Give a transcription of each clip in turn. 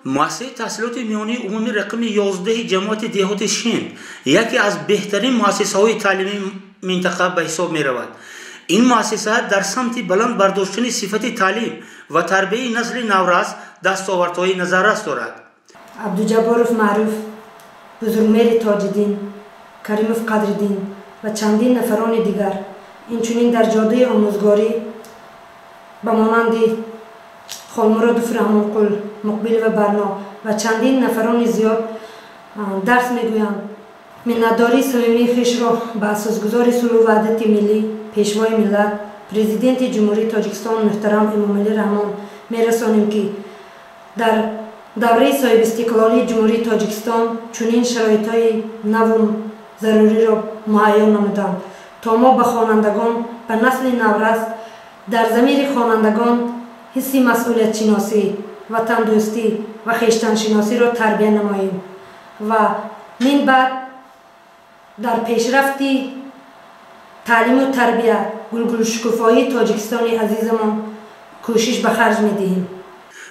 مؤسسه تحصیلات میانی عمومی رقم 11 جماعت دهات شین یکی از بهترین مؤسسه‌های تعلیمی منطقه به حساب می‌رود. این مؤسسه در سمت بلند برداشتن صفت تعلیم و تربیت نسل نورس دستاوردهای نظررس دارد. عبدالجبارов معروف، بزرگمهر تاج‌الدین، کریمov قدرالدین و چندین نفران دیگر اینچنین در جاده آموزگاری به مانند خالمراد رحمانقل، مقبل و برنا و چندین نفران زیاد درس میگویند. منتداری صمیمی خویش را به اساسگزار صلح و وحدت ملی، پیشوای ملت، پرزیدنت جمهوری تاجیکستان محترم امامعلی رحمان میرسانیم که در دوره صاحب استقلالی جمهوری تاجیکستان چنین شرایط‌های نو ضروری را مهیا نمودند تا ما به خوانندگان، به نسل نورس در ضمیر خوانندگان حس مسئولیت شناسی، وطن دوستی و خویشتن شناسی را تربیت نماییم و من بعد در پیشرفتی تعلیم و تربیت گلگل شکوفایی تاجیکستان عزیزمان کوشش به خرج می‌دهیم.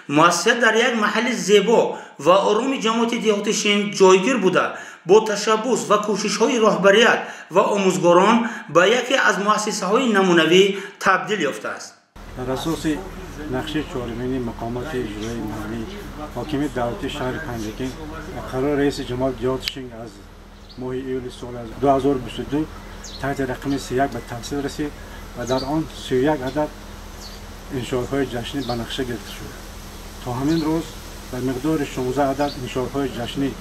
مؤسسه در یک محل زیبا و آرام جماعت دهات شین جایگیر بوده با تشبث و کوشش‌های رهبریت و آموزگاران به یکی از مؤسسه‌های نمونوی تبدیل یافته است. در اساس نقشه چهارمین مقامات اجرایی محلی حاکمیت دولتی شهر پنجگین قرار رئیس جمهور دهات شین از ماه ایول سال 2022 تحت رقم 31 به تحصیل رسید و در آن 31 عدد انشاءهای جشنی به نقشه گرفته شد. تا همین روز به مقدار 16 عدد انشاءهای جشنی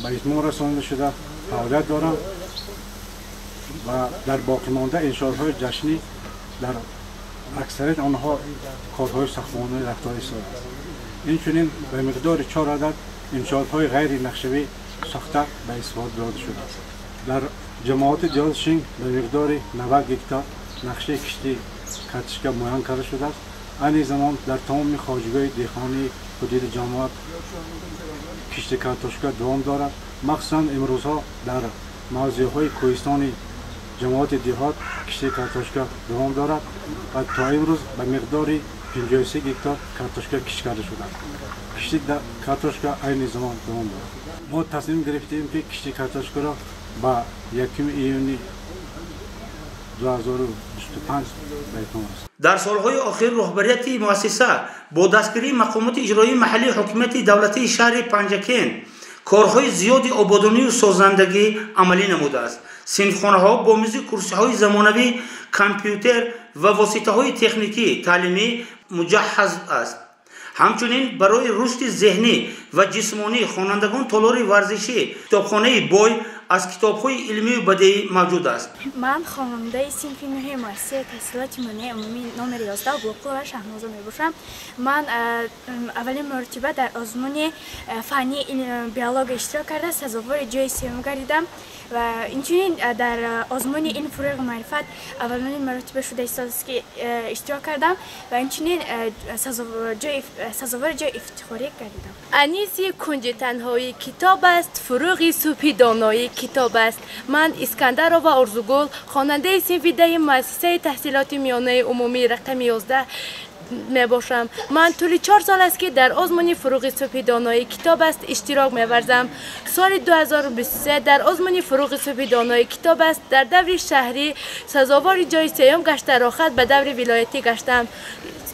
به اتمام رسانده شده فعالیت دارند و در باقی مانده انشاءهای جشنی در اکثریت آنها کارهای ساختمانی رفتاری ساخته است. اینچنین به مقدار 4 عدد انشاءهای غیر نقشه‌ای ساخته به استفاده داده شده است. در جماعت دهات شین به مقدار 90 هکتار نقشه کشتی کاتشکا معین کرده شده است. این زمان در تمام خواجگاه دهقانی حدود جماعت کشتی کارتوشکا دوام دارد. مخصوصا امروزها در موضعهای کوهستانی جماعت دهات کشتی کارتوشکا دوام دارد و تا امروز به مقدار 53 هکتار کارتوشکا کشت کرده شده است. کشتی کارتوشکا این زمان دوام دارد. ما تصمیم گرفتیم که کشتی کارتوشکا را با 1 ایونی 2025 بیتون است. در سالهای آخر رهبریت مؤسسه با دستگیری مقامات اجرایی محلی حکومت دولتی شهر پنجکین کارهای زیادی آبادانی و سازندگی عملی نموده است. صنفخانه‌ها با میز کرسی‌های زمانوی، کامپیوتر و واسطه‌های تکنیکی تعلیمی مجهز است. همچنین برای رشد ذهنی و جسمانی خوانندگان تالار ورزشی کتابخانه بوی از کتاب‌های علمی و بدیهی موجود است. من خواننده صنف نهم مؤسسه تحصیلات میانی عمومی نمره 11 بلوغ و شهرنازا میباشم. من اولین مرتبه در آزمون فنی بیولوژی اشتراک کرده سزاوار جای سوم گردیدم و اینچنین در آزمون این فروغ معرفت اولین مرتبه شده است که اشتراک کردم و اینچنین سزاوار جای افتخاری گردیدم. انیس کنج تنهایی کتاب است، فروغ صبح دانایی کتاب است. من اسکندر و آرزوگل خواننده صنف ده مؤسسه تحصیلات میانه عمومی رقم 11 می باشم. من طول 4 سال است که در آزمون فروغ صبح دانایی کتاب است اشتراک می ورزم. سال 2023 در آزمون فروغ صبح دانایی کتاب است در دور شهری سزاوار جای سوم گشته راخت به دور ولایتی گشتم.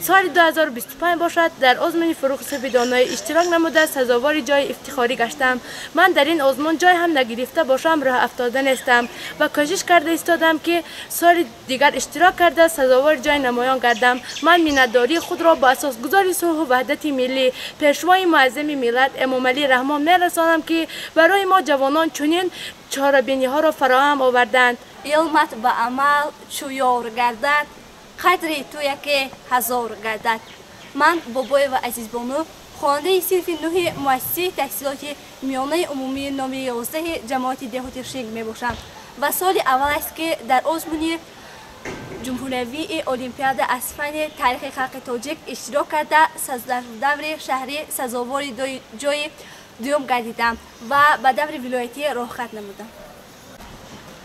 سال 2025 باشد در آزمون فروغ صبح دانایی اشتراک نموده سزاوار جای افتخاری گشتم. من در این آزمون جای هم نگرفته باشم راه افتاده نیستم و کوشش کرده ایستادم که سال دیگر اشتراک کرده سزاوار جای نمایان گردم. من منتداری خود را با اساس گذاری صلح و وحدت ملی پیشوای معظم ملت امامعلی رحمان میرسانم که برای ما جوانان چنین چاره‌بینی ها را فراهم آوردند. علمت به عمل چو یار گردد قدری تو یک هزار گردد. من بابای و عزیز بانو خواننده صنف 9 مؤسسه تحصیلات میانه عمومی نمره 11 جماعت دهات شین می باشم و سال اول است که در آزمون جمهوری المپیاد از فن تاریخ خلق تاجیک اشتراک کرده در دور شهری سزاوار جای دوم گردیدم و به دور ولایتی راه خط نمودم.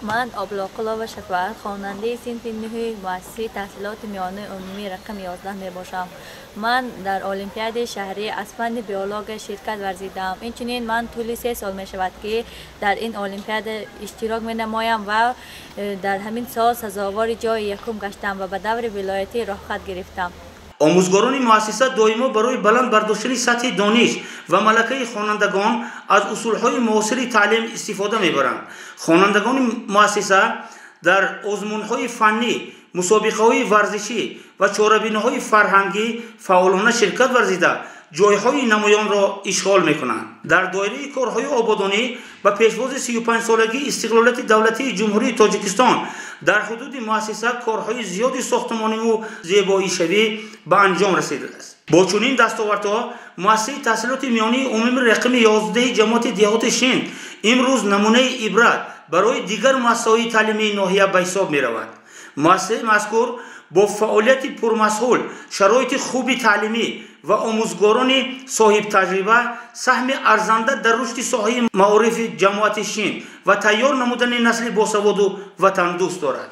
من آبلاقلا و شفاعت خواننده صنف 9 مؤسسه تحصیلات میانه عمومی رقم 11 می باشم. من در المپیاد شهری از فن بیولوژی شرکت ورزیدم. اینچنین من طول 3 سال می شود که در این المپیاد اشتراک می نمایم و در همین سال سزاوار جای یکم گشتم و به دور ولایتی راه خط گرفتم. آموزگاران مؤسسه دائما برای بلند برداشتن سطح دانش و ملکه خوانندگان از اصولهای معاصر تعلیم استفاده می‌برند. خوانندگان مؤسسه در آزمون‌های فنی، مسابقه‌های ورزشی و چاره‌بینی‌های فرهنگی فعالانه شرکت ورزیده جایهای نمایان را اشغال می‌کنند. در دایره کارهای آبادانی و پیشواز 35 سالگی استقلالیت دولتی جمهوری تاجیکستان در حدود مؤسسه کارهای زیادی ساختمانی و زیبایی شوی به انجام رسیده است. با چنین دستاوردها مؤسسه تحصیلات میانی عمومی رقم 11 جماعت دیهات شین امروز نمونه عبرت برای دیگر مؤسسه‌های تعلیمی ناحیه به حساب می‌رود. مؤسسه مذکور با فعالیت پرمسئول، شرایط خوب تعلیمی و آموزگاران صاحب تجربه سهم ارزنده در رشد ساحه معارف جماعت شین و تیار نمودن نسل باسواد و وطن دوست دارد.